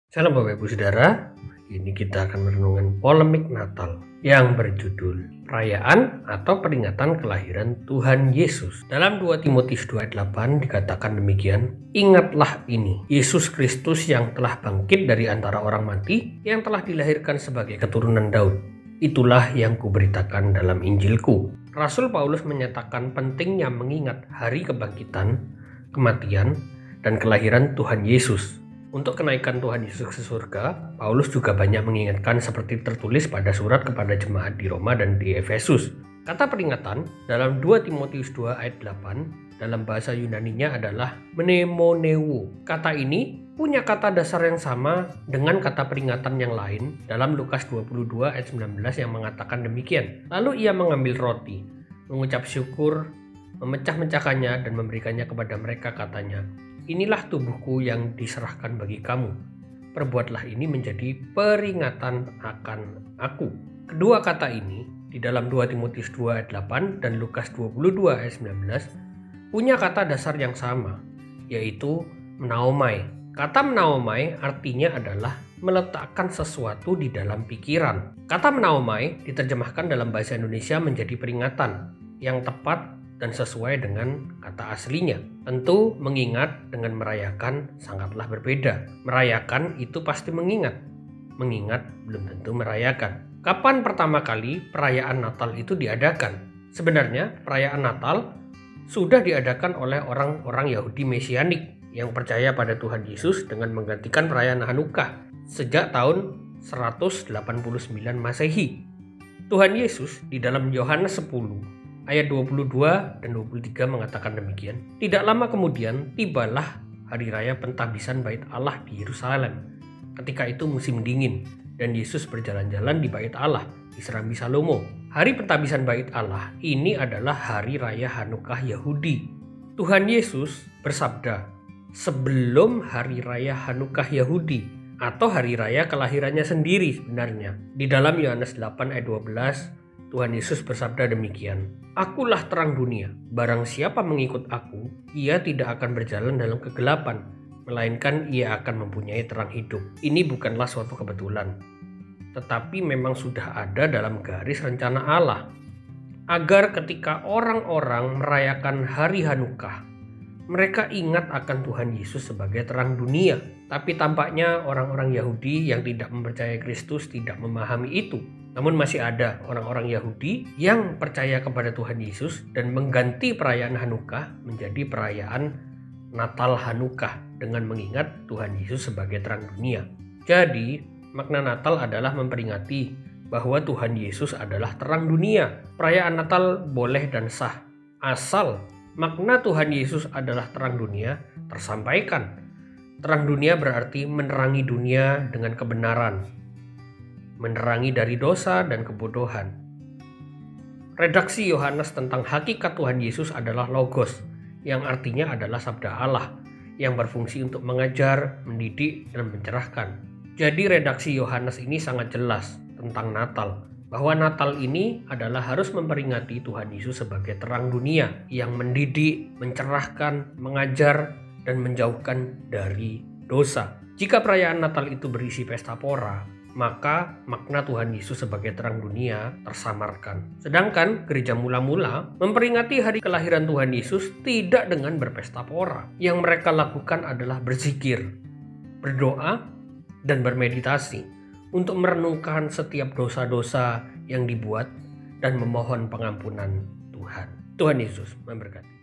Salam Bapak Ibu Saudara, ini kita akan merenungkan polemik Natal yang berjudul Perayaan atau Peringatan Kelahiran Tuhan Yesus. Dalam 2 Timotius 2 ayat 8 dikatakan demikian, "Ingatlah ini, Yesus Kristus yang telah bangkit dari antara orang mati, yang telah dilahirkan sebagai keturunan Daud. Itulah yang kuberitakan dalam Injilku." Rasul Paulus menyatakan pentingnya mengingat hari kebangkitan, kematian, dan kelahiran Tuhan Yesus. Untuk kenaikan Tuhan Yesus ke surga, Paulus juga banyak mengingatkan seperti tertulis pada surat kepada jemaat di Roma dan di Efesus. Kata peringatan dalam 2 Timotius 2 ayat 8 dalam bahasa Yunaninya adalah mnemoneo. Kata ini punya kata dasar yang sama dengan kata peringatan yang lain dalam Lukas 22 ayat 19 yang mengatakan demikian. Lalu ia mengambil roti, mengucap syukur, memecah-mecahkannya dan memberikannya kepada mereka, katanya, "Inilah tubuhku yang diserahkan bagi kamu. Perbuatlah ini menjadi peringatan akan aku." Kedua kata ini di dalam 2 Timotius 2 ayat 8 dan Lukas 22 ayat 19 punya kata dasar yang sama, yaitu menaomai. Kata menaomai artinya adalah meletakkan sesuatu di dalam pikiran. Kata menaomai diterjemahkan dalam bahasa Indonesia menjadi peringatan yang tepat dan sesuai dengan kata aslinya. Tentu mengingat dengan merayakan sangatlah berbeda. Merayakan itu pasti mengingat. Mengingat belum tentu merayakan. Kapan pertama kali perayaan Natal itu diadakan? Sebenarnya perayaan Natal sudah diadakan oleh orang-orang Yahudi Mesianik yang percaya pada Tuhan Yesus dengan menggantikan perayaan Hanukkah sejak tahun 189 Masehi. Tuhan Yesus di dalam Yohanes 10 ayat 22 dan 23 mengatakan demikian. Tidak lama kemudian tibalah hari raya pentahbisan Bait Allah di Yerusalem. Ketika itu musim dingin dan Yesus berjalan-jalan di Bait Allah di Serambi Salomo. Hari pentahbisan Bait Allah ini adalah hari raya Hanukkah Yahudi. Tuhan Yesus bersabda sebelum hari raya Hanukkah Yahudi atau hari raya kelahirannya sendiri sebenarnya. Di dalam Yohanes 8 ayat 12 Tuhan Yesus bersabda demikian, "Akulah terang dunia, barang siapa mengikut aku, ia tidak akan berjalan dalam kegelapan, melainkan ia akan mempunyai terang hidup." Ini bukanlah suatu kebetulan, tetapi memang sudah ada dalam garis rencana Allah, agar ketika orang-orang merayakan hari Hanukkah, mereka ingat akan Tuhan Yesus sebagai terang dunia. Tapi tampaknya orang-orang Yahudi yang tidak mempercayai Kristus tidak memahami itu. Namun masih ada orang-orang Yahudi yang percaya kepada Tuhan Yesus dan mengganti perayaan Hanukkah menjadi perayaan Natal Hanukkah dengan mengingat Tuhan Yesus sebagai terang dunia. Jadi, makna Natal adalah memperingati bahwa Tuhan Yesus adalah terang dunia. Perayaan Natal boleh dan sah, asal makna Tuhan Yesus adalah terang dunia tersampaikan. Terang dunia berarti menerangi dunia dengan kebenaran, menerangi dari dosa dan kebodohan. Redaksi Yohanes tentang hakikat Tuhan Yesus adalah logos, yang artinya adalah sabda Allah, yang berfungsi untuk mengajar, mendidik, dan mencerahkan. Jadi redaksi Yohanes ini sangat jelas tentang Natal, bahwa Natal ini adalah harus memperingati Tuhan Yesus sebagai terang dunia yang mendidik, mencerahkan, mengajar, dan menjauhkan dari dosa. Jika perayaan Natal itu berisi pesta pora, maka makna Tuhan Yesus sebagai terang dunia tersamarkan. Sedangkan gereja mula-mula memperingati hari kelahiran Tuhan Yesus tidak dengan berpesta pora. Yang mereka lakukan adalah berzikir, berdoa, dan bermeditasi untuk merenungkan setiap dosa-dosa yang dibuat dan memohon pengampunan Tuhan. Tuhan Yesus memberkati.